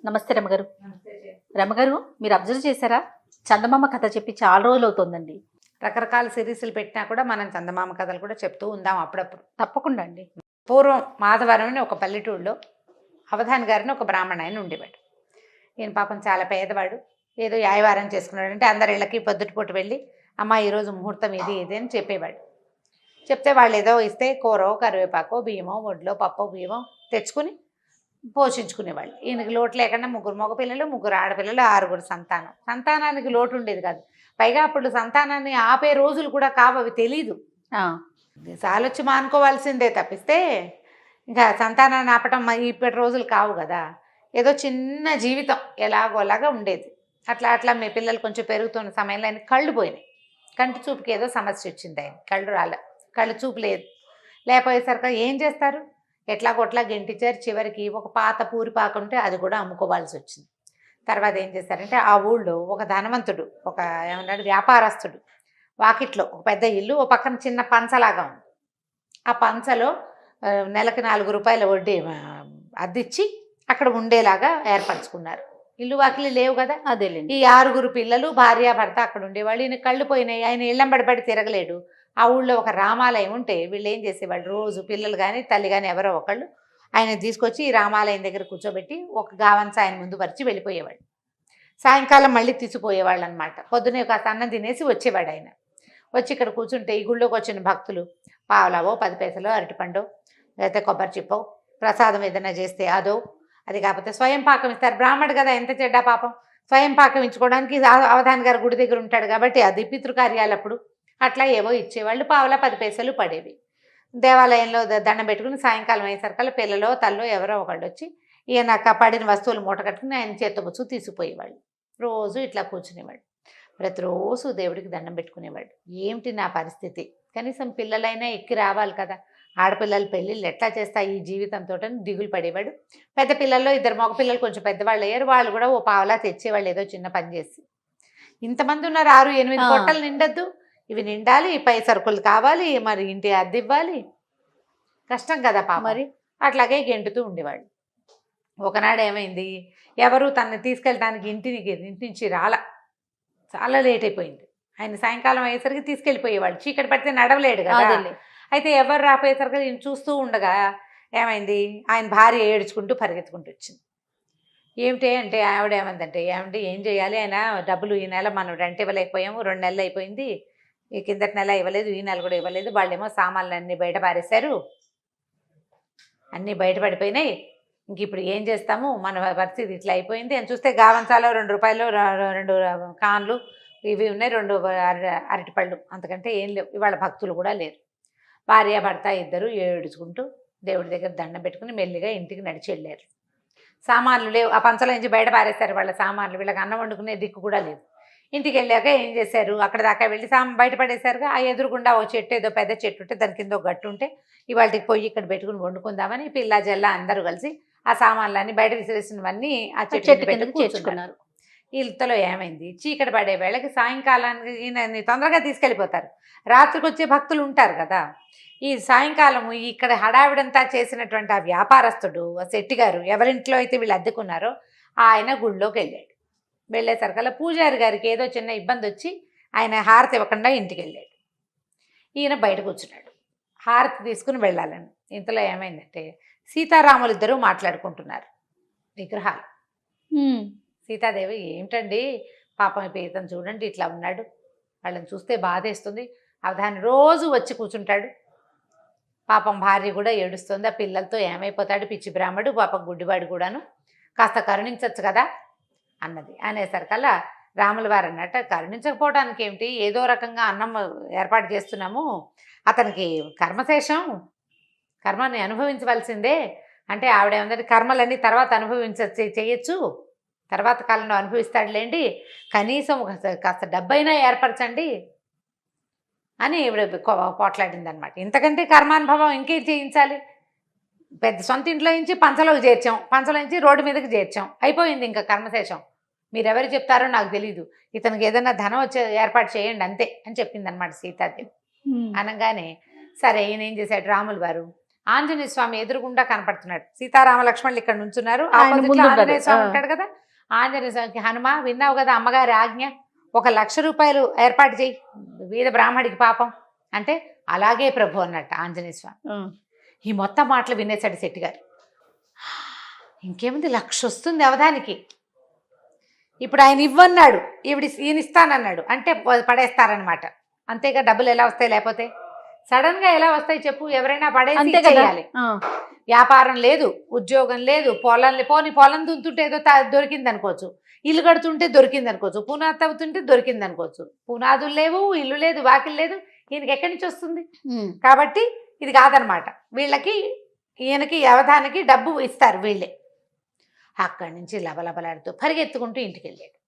నమస్తే రమగారు. రమగారు, మీరు అబ్జర్వ్ చేశారా? చందమామ కథ చెప్పి చాలా రోజులు అవుతుందండి. రకరకాల సిరీస్లు పెట్టినా కూడా మనం చందమామ కథలు కూడా చెప్తూ ఉందాం అప్పుడప్పుడు. తప్పకుండా అండి. పూర్వం మాధవరం అని ఒక పల్లెటూరులో అవధాని గారిని ఒక బ్రాహ్మణ ఆయన ఉండేవాడు. ఈయన పాపం చాలా పేదవాడు. ఏదో యాయవారం చేసుకున్నాడు అంటే అందరి ఇళ్ళకి పొద్దుటిపూట వెళ్ళి అమ్మ ఈరోజు ముహూర్తం ఇది ఇది అని చెప్పేవాడు. చెప్తే వాళ్ళు ఏదో ఇస్తే కూరో కరివేపాకో బియ్యమో వడ్లో పప్పో బియ్యమో తెచ్చుకుని పోషించుకునేవాళ్ళు. ఈయనకి లోటు లేకుండా 3 మగపిల్లలు 3 ఆడపిల్లలు 6 సంతానం. సంతానానికి లోటు ఉండేది కాదు. పైగా అప్పుడు సంతానాన్ని ఆపే రోజులు కూడా కావు, అవి తెలీదు. సాలొచ్చి మానుకోవాల్సిందే తప్పిస్తే ఇంకా సంతానాన్ని ఆపటం ఇప్పటి రోజులు కావు కదా. ఏదో చిన్న జీవితం ఎలాగోలాగా ఉండేది. అట్లా అట్లా మీ పిల్లలు కొంచెం పెరుగుతున్న సమయంలో ఆయన కళ్ళు పోయినాయి. కంటి చూపుకి ఏదో సమస్య వచ్చింది. ఆయన కళ్ళు చూపు లేదు. లేకపోయేసరికి ఏం చేస్తారు? ఎట్లాగొట్లా గెంటిచ్చారు. చివరికి ఒక పాత పూరిపాకు ఉంటే అది కూడా అమ్ముకోవాల్సి వచ్చింది. తర్వాత ఏం చేశారంటే ఆ ఊళ్ళో ఒక ధనవంతుడు, ఒక ఏమన్నాడు వ్యాపారస్తుడు వాకిట్లో ఒక పెద్ద ఇల్లు, ఓ పక్కన చిన్న పంచలాగా ఉంది. ఆ పంచలో నెలకి 4 రూపాయల వడ్డీ అద్దిచ్చి అక్కడ ఉండేలాగా ఏర్పరచుకున్నారు. ఇల్లు వాకిలి లేవు కదా. అదేలేండి. ఈ 6 పిల్లలు భార్యాభర్త అక్కడ ఉండేవాళ్ళు. ఈయన కళ్ళు పోయినాయి. ఆయన ఇళ్ళంబడిపడి తిరగలేడు. ఆ ఊళ్ళో ఒక రామాలయం ఉంటే వీళ్ళు ఏం చేసేవాళ్ళు, రోజు పిల్లలు కానీ తల్లి కానీ ఎవరో ఒకళ్ళు ఆయన తీసుకొచ్చి ఈ రామాలయం దగ్గర కూర్చోబెట్టి ఒక గావంచ ఆయన ముందు పరిచి వెళ్ళిపోయేవాడు. సాయంకాలం మళ్ళీ తీసిపోయేవాళ్ళు అనమాట. పొద్దునే కాస్త అన్నం తినేసి వచ్చేవాడు ఆయన. వచ్చి ఇక్కడ కూర్చుంటే ఈ గుళ్ళోకి వచ్చిన భక్తులు పావలావో 10 పైసలో అరటిపండో లేకపోతే కొబ్బరి చిప్పో ప్రసాదం ఏదైనా చేస్తే అదో, అది కాకపోతే స్వయం పాకం ఇస్తారు. బ్రాహ్మడు కదా, ఎంత చెడ్డా పాపం. స్వయం పాకం ఇచ్చుకోవడానికి అవధాని గారు గుడి దగ్గర ఉంటాడు కాబట్టి అది పితృకార్యాలప్పుడు అట్లా ఏవో ఇచ్చేవాళ్ళు. పావలా 10 పైసలు పడేవి. దేవాలయంలో దండం పెట్టుకుని సాయంకాలం అయ్యేసరికల్లా పిల్లలో తల్లో ఎవరో ఒకళ్ళు వచ్చి ఈయన పడిన వస్తువులు మూట కట్టుకుని ఆయన చేతబుచ్చు తీసుకుపోయేవాళ్ళు. రోజు ఇట్లా కూర్చునేవాడు. ప్రతిరోజు దేవుడికి దండం పెట్టుకునేవాడు. ఏమిటి నా పరిస్థితి, కనీసం పిల్లలైనా ఎక్కి రావాలి కదా, ఆడపిల్లల పెళ్ళిళ్ళు ఎట్లా చేస్తాయి ఈ జీవితంతో అని దిగులు పడేవాడు. పెద్ద పిల్లల్లో 2 మగపిల్లలు కొంచెం పెద్దవాళ్ళు అయ్యారు. వాళ్ళు కూడా ఓ పావలా తెచ్చేవాళ్ళు ఏదో చిన్న పని చేసి. ఇంతమంది ఉన్నారు, 6-8 పొట్టలు నిండద్దు, ఇవి నిండాలి, పై సరుకులు కావాలి, మరి ఇంటి అద్దె ఇవ్వాలి, కష్టం కదా పాప. మరి అట్లాగే గెంటుతూ ఉండేవాడు. ఒకనాడు ఏమైంది, ఎవరు తనని తీసుకెళ్ళడానికి ఇంటి నుంచి చాలా లేట్ అయిపోయింది. ఆయన సాయంకాలం అయ్యేసరికి తీసుకెళ్ళిపోయేవాడు. చీకటి పడితే నడవలేడు కదా. అయితే ఎవరు రాపోయేసరికి నేను చూస్తూ ఉండగా ఏమైంది, ఆయన భార్య ఏడ్చుకుంటూ పరిగెత్తుకుంటూ వచ్చింది. ఏమిటి అంటే ఆవిడ ఏమందంటే, ఏమంటే ఏం చేయాలి, ఆయన డబ్బులు ఈ నెల మనం రెంట్ ఇవ్వలేకపోయాము, 2 నెలలు అయిపోయింది, ఈ కిందటి నెల ఇవ్వలేదు, ఈ నెల కూడా ఇవ్వలేదు, వాళ్ళేమో సామాన్లు అన్నీ బయట పారేశారు, అన్నీ బయటపడిపోయినాయి, ఇంక ఇప్పుడు ఏం చేస్తాము, మన పరిస్థితి ఇట్లా అయిపోయింది అని చూస్తే గావంచాలో 2 రూపాయలు 2 కాన్లు ఇవి ఉన్నాయి, 2 అరటిపళ్ళు, అంతకంటే ఏం లేవు. ఇవాళ భక్తులు కూడా లేరు. భార్య భర్త ఇద్దరు ఏడుచుకుంటూ దేవుడి దగ్గర దండం పెట్టుకుని మెల్లిగా ఇంటికి నడిచి వెళ్ళారు. సామాన్లు లేవు, ఆ పంచలో నుంచి బయట పారేస్తారు వాళ్ళ సామాన్లు. వీళ్ళకి అన్నం వండుకునే దిక్కు కూడా లేదు. ఇంటికి వెళ్ళాక ఏం చేశారు, అక్కడ దాకా వెళ్ళి బయట పడేశారుగా. ఆ ఎదురుగుండా ఓ చెట్టు, ఏదో పెద్ద చెట్టు ఉంటే దాని కింద ఒక గట్టు ఉంటే ఇవాళకి పొయ్యి ఇక్కడ పెట్టుకుని వండుకుందామని పిల్ల జల్ల అందరూ కలిసి ఆ సామాన్లన్నీ బయట విసిరేసినవన్నీ ఆ చెట్టు కిందకి చేర్చుకున్నారు. ఇంతలో ఏమైంది, చీకటి పడే వేళకి సాయంకాలానికి ఈయన తొందరగా తీసుకెళ్ళిపోతారు. రాత్రికి వచ్చే భక్తులు ఉంటారు కదా. ఈ సాయంకాలము ఇక్కడ హడావిడంతా చేసినటువంటి ఆ వ్యాపారస్తుడు, ఆ శెట్టి గారు ఎవరింట్లో అయితే వీళ్ళు అద్దెకున్నారో ఆయన గుళ్ళోకి వెళ్ళాడు. వెళ్ళేసరికల్లా పూజారి గారికి ఏదో చిన్న ఇబ్బంది వచ్చి ఆయన హారతి ఇవ్వకుండా ఇంటికి వెళ్ళాడు. ఈయన బయట కూర్చున్నాడు, హారతి తీసుకుని వెళ్ళాలని. ఇంతలో ఏమైందంటే సీతారాములు ఇద్దరూ మాట్లాడుకుంటున్నారు విగ్రహాలు. సీతాదేవి, ఏమిటండి పాపం ఇతను చూడండి ఇట్లా ఉన్నాడు, వాళ్ళని చూస్తే బాధేస్తుంది, అవధాని రోజు వచ్చి కూర్చుంటాడు, పాపం భార్య కూడా ఏడుస్తుంది, ఆ పిల్లలతో ఏమైపోతాడు పిచ్చి బ్రాహ్మడు, పాపం గుడ్డివాడు కూడాను, కాస్త కరుణించవచ్చు కదా అన్నది. అనేసరికల్లా రాముల వారు అన్నట్టు, కరుణించకపోవడానికి ఏమిటి, ఏదో రకంగా అన్నం ఏర్పాటు చేస్తున్నాము, అతనికి కర్మశేషం, కర్మని అనుభవించవలసిందే అంటే ఆవిడేమంటే కర్మలన్నీ తర్వాత చేయొచ్చు, తర్వాత కాలంలో అనుభవిస్తాడులేండి, కనీసం కాస్త డబ్బైనా ఏర్పరచండి అని ఈవిడ పోట్లాడింది అనమాట. ఇంతకంటే కర్మానుభవం ఇంకేం చేయించాలి, పెద్ద సొంత ఇంట్లో నుంచి పంచలోకి చేర్చాం, పంచలో నుంచి రోడ్డు మీదకి చేర్చాం, అయిపోయింది ఇంకా కర్మశేషం, మీరెవరు చెప్తారో నాకు తెలీదు, ఇతనికి ఏదైనా ధనం వచ్చే ఏర్పాటు చేయండి అంతే అని చెప్పింది అనమాట సీతాదేవి. అనగానే సరే ఈయన ఏం చేశాడు, రాములు వారు ఆంజనేయ స్వామి ఎదురుగుండా కనపడుతున్నాడు. సీతారామ లక్ష్మణులు ఇక్కడ నుంచున్నారు, ఆయన ఆపోజిట్ ముందు లో ఉంటాడు. ఆంజనేయ స్వామి ఆ. ఉంటాడు కదా. ఆంజనేయ స్వామికి, హనుమ విన్నావు కదా అమ్మగారి ఆజ్ఞ, 1,00,000 రూపాయలు ఏర్పాటు చేయి వీధ బ్రాహ్మడికి పాపం అంటే, అలాగే ప్రభు అన్నట్టు ఆంజనేయ స్వామి. ఈ మొత్తం మాటలు వినేశాడు శెట్టి గారు. ఇంకేముంది, 1,00,000 వస్తుంది అవధానికి. ఇప్పుడు ఆయన ఇవ్వన్నాడు, ఈయన ఇస్తానన్నాడు అంటే పడేస్తారనమాట. అంతేగా, డబ్బులు ఎలా వస్తాయి లేకపోతే? సడన్ గా ఎలా వస్తాయి చెప్పు? ఎవరైనా పడేసి అంతే కదా. చేయాలి. వ్యాపారం లేదు, ఉద్యోగం లేదు, పొలం దున్తుంటే ఏదో దొరికింది అనుకోవచ్చు, ఇల్లు కడుతుంటే దొరికింది అనుకోవచ్చు, పునాది తవ్వుతుంటే దొరికింది అనుకోవచ్చు. పునాదులు లేవు, ఇల్లు లేదు, వాకిలు లేదు, ఈయనకి ఎక్కడి నుంచి వస్తుంది? కాబట్టి ఇది కాదనమాట. వీళ్ళకి, ఈయనకి అవధానికి డబ్బు ఇస్తారు వీళ్ళే. అక్కడి నుంచి లబలబలాడుతూ పరిగెత్తుకుంటూ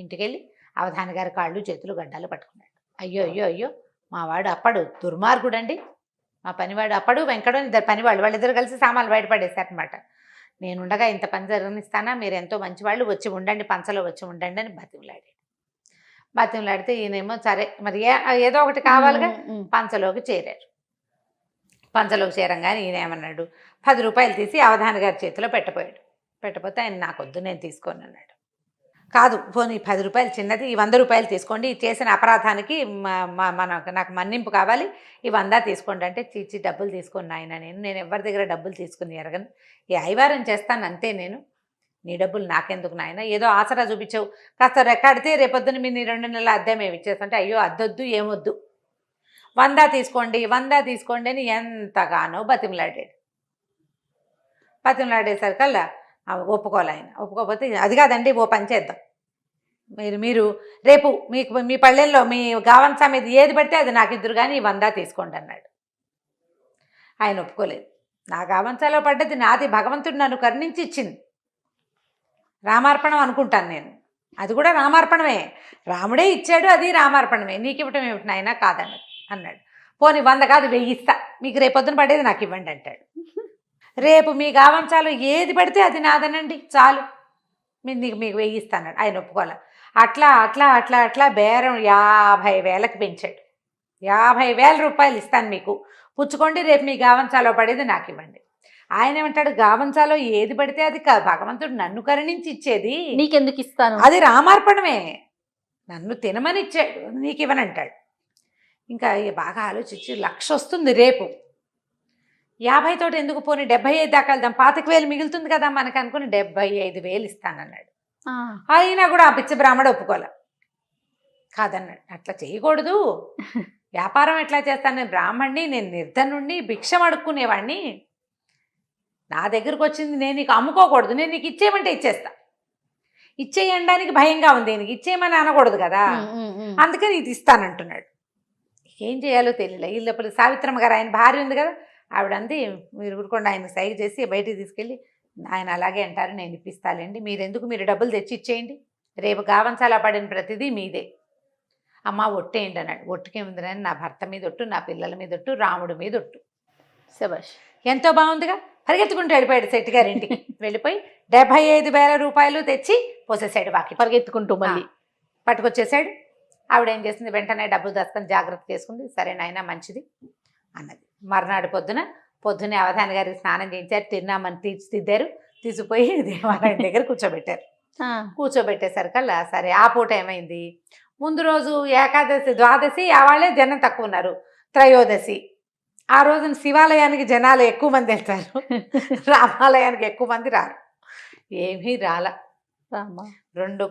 ఇంటికెళ్ళి అవధాని గారి కాళ్ళు చేతులు గడ్డాలు పట్టుకున్నాడు. అయ్యో అయ్యో అయ్యో, మా వాడు అప్పడు దుర్మార్గుడండి, మా పనివాడు అప్పడు వెంకడు ఇద్దరు పనివాళ్ళు, వాళ్ళిద్దరు కలిసి సామాన్లు బయటపడేశారనమాట. నేనుండగా ఇంత పని జరగనిస్తానా, మీరు ఎంతో మంచివాళ్ళు, వచ్చి ఉండండి, పంచలో వచ్చి ఉండండి అని బతిమలాడితే ఈయనేమో సరే మరి ఏదో ఒకటి కావాలిగా, పంచలోకి చేరారు. పంచలోకి చేరంగానే ఈయన ఏమన్నాడు, 10 రూపాయలు తీసి అవధాని గారి చేతిలో పెట్టపోతే ఆయన నాకొద్దు, నేను తీసుకోను అన్నాడు. కాదు, పోనీ 10 రూపాయలు చిన్నది, ఈ 100 రూపాయలు తీసుకోండి, చేసిన అపరాధానికి నాకు మన్నింపు కావాలి, ఈ 100 తీసుకోండి అంటే, చీచి డబ్బులు తీసుకుని ఆయన, నేను ఎవరి దగ్గర డబ్బులు తీసుకుని ఎరగను, ఈ ఐవారం చేస్తాను అంతే, నేను నీ డబ్బులు నాకెందుకు నాయన, ఏదో ఆసరా చూపించావు, కాస్త రెక్కాడితే రేపొద్దున మీ 2 నెలల అద్దె మేము ఇచ్చేస్తుంటే, అయ్యో అద్దొద్దు ఏమొద్దు, 100 తీసుకోండి అని ఎంతగానో బతిమలాడేసరికల్లా ఒప్పుకోవాలి ఆయన. ఒప్పుకోకపోతే, అది కాదండి ఓ పని చేద్దాం, మీరు రేపు మీ పల్లెల్లో మీ గావంసా మీద ఏది పడితే అది నాకు ఇద్దరు కానీ 100 తీసుకోండి అన్నాడు. ఆయన ఒప్పుకోలేదు. నా గావంసాలో పడ్డది నాది, భగవంతుడు నన్ను కరుణించి ఇచ్చింది, రామార్పణం అనుకుంటాను నేను, అది కూడా రామార్పణమే, రాముడే ఇచ్చాడు, అది రామార్పణమే, నీకు ఇవ్వటం ఏమిటి నాయనా అన్నాడు. పోనీ 100 కాదు 1000 ఇస్తా, మీకు రేపొద్దున పడేది నాకు ఇవ్వండి అంటాడు. రేపు మీ గావంసాలో ఏది పడితే అది నాదనండి చాలు, మీకు 1000 ఇస్తాన్నాడు. ఆయన ఒప్పుకోవాలి. అట్లా బేరం 50,000కి పెంచాడు. 50,000 రూపాయలు ఇస్తాను మీకు, పుచ్చుకోండి, రేపు మీ గావంసాలో పడేది నాకు ఇవ్వండి. ఆయన ఏమంటాడు, గావంసాలో ఏది పడితే అది భగవంతుడు నన్ను కరుణించి ఇచ్చేది, నీకెందుకు ఇస్తాను, అది రామార్పణమే, నన్ను తినమని ఇచ్చాడు, నీకు ఇవ్వనంటాడు. ఇంకా బాగా ఆలోచించి 1,00,000 వస్తుంది రేపు, 50 తోటి ఎందుకు, పోనీ 75 దాకా వెళ్దాం, 25,000 మిగులుతుంది కదా మనకు అనుకుని 75,000 ఇస్తానన్నాడు. అయినా కూడా ఆ పిచ్చి బ్రాహ్మడు ఒప్పుకోలే, కాదన్నాడు. అట్లా చేయకూడదు, వ్యాపారం ఎట్లా చేస్తాను, నేను బ్రాహ్మణ్ణి, నేను నిర్ధనుణ్ణి, భిక్షం అడుక్కునేవాడిని, నా దగ్గరకు వచ్చింది నేను నీకు అమ్ముకోకూడదు, నేను నీకు ఇచ్చేయమంటే ఇచ్చేస్తా, ఇచ్చేయడానికి భయంగా ఉంది, నీకు ఇచ్చేయమని అనకూడదు కదా, అందుకని ఇది ఇస్తానంటున్నాడు. ఏం చేయాలో తెలియలే. ఈ లోపల సావిత్రమ్మ గారు, ఆయన భార్య ఉంది కదా, ఆవిడంది, మీరు ఊరుకోండి, ఆయన సైగ చేసి బయటికి తీసుకెళ్ళి, ఆయన అలాగే అంటారు, నేను ఇప్పిస్తాలేండి, మీరు డబ్బులు తెచ్చి ఇచ్చేయండి, రేపు గావంసాలా పడిన ప్రతిదీ మీదే, అమ్మ ఒట్టేయండి అన్నాడు. ఒట్టుకేముందని, నా భర్త మీద ఒట్టు, నా పిల్లల మీద ఒట్టు, రాముడి మీద ఒట్టు. శభాష్, ఎంతో బాగుందిగా. పరిగెత్తుకుంటూ వెళ్ళిపోయాడు శెట్టి గారింటికి. వెళ్ళిపోయి 75,000 రూపాయలు తెచ్చి పోసేసాడు బాకి, పరిగెత్తుకుంటూ మళ్ళీ పట్టుకొచ్చేసాడు. ఆవిడ ఏం చేసింది, వెంటనే డబ్బులు దాచుకొని జాగ్రత్త చేసుకుంది. సరే నాయనా మంచిది అన్నది. మర్నాడు పొద్దున్నే అవధాని గారికి స్నానం చేయించారు, తిన్నామని తీర్చిదిద్దారు, తీసుకుపోయి దేవాలయం దగ్గర కూర్చోబెట్టేసరికల్లా సరే ఆ పూట ఏమైంది, ముందు రోజు ఏకాదశి, ద్వాదశి వాళ్ళే జనం తక్కువ ఉన్నారు, త్రయోదశి ఆ రోజున శివాలయానికి జనాలు ఎక్కువ మంది వెళ్తారు, రామాలయానికి ఎక్కువ మంది రారు. ఏమీ రాల. 2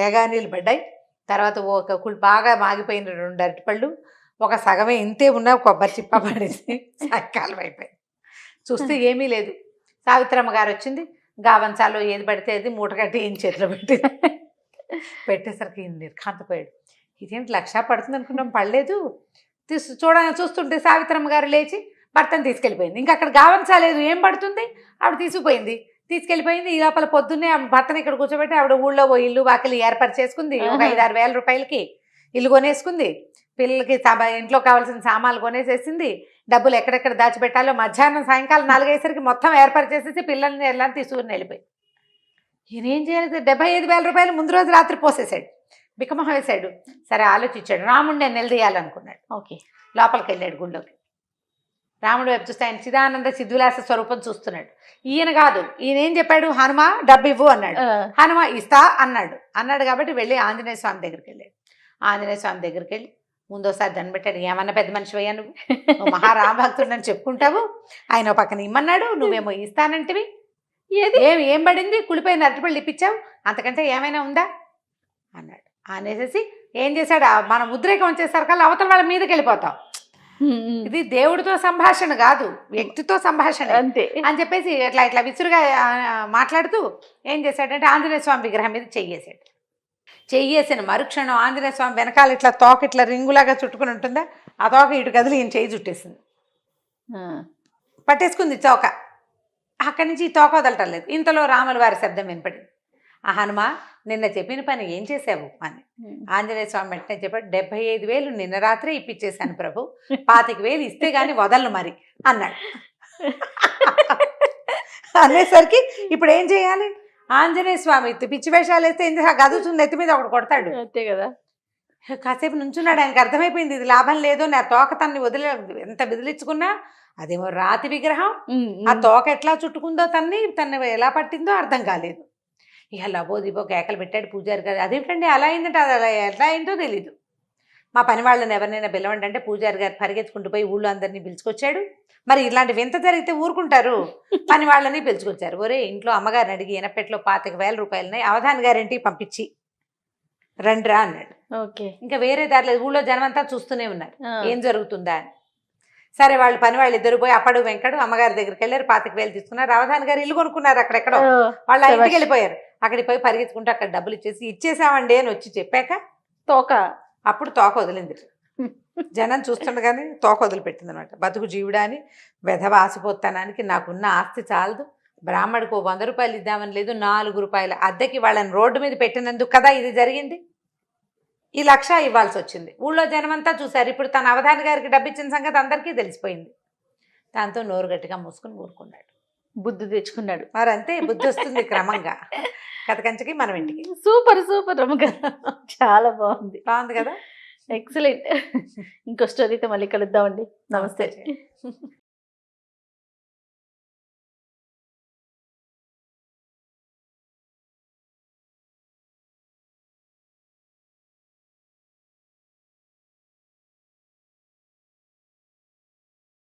ఏగానీళ్ళు పడ్డాయి. తర్వాత బాగా మాగిపోయిన 2 అరటిపళ్ళు, ఒక సగమే ఇంతే ఉన్న కొబ్బరి చిప్ప పడేసి సాయంకాలం అయిపోయింది. చూస్తే ఏమీ లేదు. సావిత్రమ్మ గారు వచ్చింది, గావంసాలో ఏది పడితే అది మూట కట్టి ఈయన చేతిలో పెట్టేసరికి ఈయన నిర్ఘాంతపోయాడు. ఇదేంటి 1,00,000 పడుతుంది అనుకున్నాం, పడలేదు. చూస్తుంటే సావిత్రమ్మ గారు లేచి భర్తను తీసుకెళ్ళిపోయింది. ఇంకా అక్కడ గావంసా లేదు, ఏం పడుతుంది, ఆవిడ తీసుకెళ్ళిపోయింది. ఈ లోపల పొద్దున్నే భర్తను ఇక్కడ కూర్చోబెట్టి ఆవిడ ఊళ్ళో ఇల్లు వాకిలి ఏర్పాటు చేసుకుంది. ఒక 5-6 వేల రూపాయలకి ఇల్లు కొనేసుకుంది, పిల్లలకి ఇంట్లో కావాల్సిన సామాన్లు కొనేసేసింది, డబ్బులు ఎక్కడెక్కడ దాచిపెట్టాలో మధ్యాహ్నం సాయంకాలం 4 అయ్యేసరికి మొత్తం ఏర్పాటు చేసేసి పిల్లల్ని ఎలా తీసుకుని వెళ్ళిపోయి. ఈయన ఏం చేయాలి, 75,000 రూపాయలు ముందు రోజు రాత్రి పోసేసాడు, బిక్కమొహం వేశాడు. సరే ఆలోచించాడు, రాముడిని నేను నిలదీయాలనుకున్నాడు. ఓకే, లోపలికి వెళ్ళాడు గుళ్ళోకి. రాముడు వైపు చూస్తే ఆయన చిదానంద సిద్ధులాస స్వరూపం చూస్తున్నాడు. ఈయన కాదు, ఈయన ఏం చెప్పాడు, హనుమ డబ్బు ఇవ్వు అన్నాడు. హనుమ ఇస్తా అన్నాడు కాబట్టి వెళ్ళి ఆంజనేయ స్వామి దగ్గరికి వెళ్ళాడు. ఆంజనేయ స్వామి దగ్గరికి వెళ్ళి ముందోసారి దండ పెట్టాడు. ఏమన్నా పెద్ద మనిషి అయ్యా నువ్వు మహారామభక్తుడు అని చెప్పుకుంటావు, ఆయన పక్కన ఇమ్మన్నాడు, నువ్వేమో ఇస్తానంటివి, ఏం పడింది, కుళ్ళిపోయిన అరటిపళ్ళు ఇప్పించావు, అంతకంటే ఏమైనా ఉందా అన్నాడు. అనేసి ఏం చేశాడు, మనం ఉద్రేకం వచ్చేసరికి అవతల వాళ్ళ మీదకి వెళ్ళిపోతాం. ఇది దేవుడితో సంభాషణ కాదు, వ్యక్తితో సంభాషణ అంతే అని చెప్పేసి ఇట్లా విసురుగా మాట్లాడుతూ ఏం చేశాడంటే ఆంజనేయ స్వామి విగ్రహం మీద చెయ్యేసాడు. చెయ్యేసిన మరుక్షణం ఆంజనేయ స్వామి వెనకాల ఇట్లా తోక ఇట్లా రింగులాగా చుట్టుకుని ఉంటుందా, ఆ తోక ఇటు కదిలి ఈయన చెయ్యి చుట్టేసింది, పట్టేసుకుంది తోక. అక్కడి నుంచి ఈ తోక వదలటం లేదు. ఇంతలో రాముల వారి శబ్దం వినపడింది. ఆ హనుమ నిన్న చెప్పిన పని ఏం చేసావు అని ఆంజనేయ స్వామి వెంటనే చెప్పాడు. 75,000 నిన్న రాత్రే ఇప్పించేశాను ప్రభు, 25,000 ఇస్తే గాని వదలను మరి అన్నాడు. అనేసరికి ఇప్పుడు ఏం చేయాలి, ఆంజనేయ స్వామి పిచ్చి వేషాలు వేస్తే ఏం చేస్తా, గదుతుంది ఎత్తి మీద ఒకటి కొడతాడు అంతే కదా. కాసేపు నుంచున్నాడు. ఆయనకు అర్థమైపోయింది ఇది లాభం లేదు, నా తోక తన్ని ఎంత విదిలించుకున్నా అదేమో రాతి విగ్రహం, ఆ తోక ఎట్లా చుట్టుకుందో తన్ని ఎలా పట్టిందో అర్థం కాలేదు. ఇక లబోదిబో కేకలు పెట్టాడు పూజారి గారు. అదేంటండి అలా అయిందంటే అది అలా ఎట్లా అయిందో తెలీదు. మా పని వాళ్ళని ఎవరినైనా పిలవండి అంటే పూజారి గారు పరిగెత్తుకుంటూ పోయి ఊళ్ళో అందరినీ పిలుచుకొచ్చాడు. మరి ఇలాంటి వింత జరిగితే ఊరుకుంటారు, పని వాళ్ళని పిలుచుకొచ్చారు. ఒరే ఇంట్లో అమ్మగారిని అడిగి ఎనపెట్లో 25,000 రూపాయలున్నాయి, అవధాని గారింటికి పంపించి రండిరా అన్నాడు. ఓకే, ఇంకా వేరే దారిలేదు, ఊళ్ళో జనమంతా చూస్తూనే ఉన్నారు ఏం జరుగుతుందా అని. సరే వాళ్ళు పని వాళ్ళు ఇద్దరు పోయి అప్పడు వెంకడు అమ్మగారి దగ్గరికి వెళ్ళారు, 25,000 తీసుకున్నారు. అవధాని గారు ఇల్లు కొనుక్కున్నారు అక్కడెక్కడో, వాళ్ళు ఆ ఇంటికి వెళ్ళిపోయారు. అక్కడికి పోయి పరిగెత్తుకుంటూ అక్కడ డబ్బులు ఇచ్చేసామండి అని వచ్చి చెప్పాక తోక అప్పుడు తోక వదిలింది. జనం చూస్తుండగానే తోక వదిలిపెట్టింది అనమాట. బతుకు జీవుడా అని వెధవ ఆసిపోతానానికి నాకున్న ఆస్తి చాలదు, బ్రాహ్మడికి 100 రూపాయలు ఇద్దామని లేదు, 4 రూపాయల అద్దెకి వాళ్ళని రోడ్డు మీద పెట్టినందుకు కదా ఇది జరిగింది, ఈ 1,00,000 ఇవ్వాల్సి వచ్చింది. ఊళ్ళో జనమంతా చూశారు. ఇప్పుడు తన అవధాని గారికి డబ్బు ఇచ్చిన సంగతి అందరికీ తెలిసిపోయింది. దాంతో నోరు గట్టిగా మూసుకుని ఊరుకున్నాడు. బుద్ధి తెచ్చుకున్నాడు. మరి అంతే, బుద్ధి వస్తుంది క్రమంగా. కథ కంచికి మనం ఇంటికి. సూపర్ రమ్మగారు, చాలా బాగుంది కదా, ఎక్సలెంట్. ఇంకో స్టోరీతో మళ్ళీ కలుద్దామండి. నమస్తే.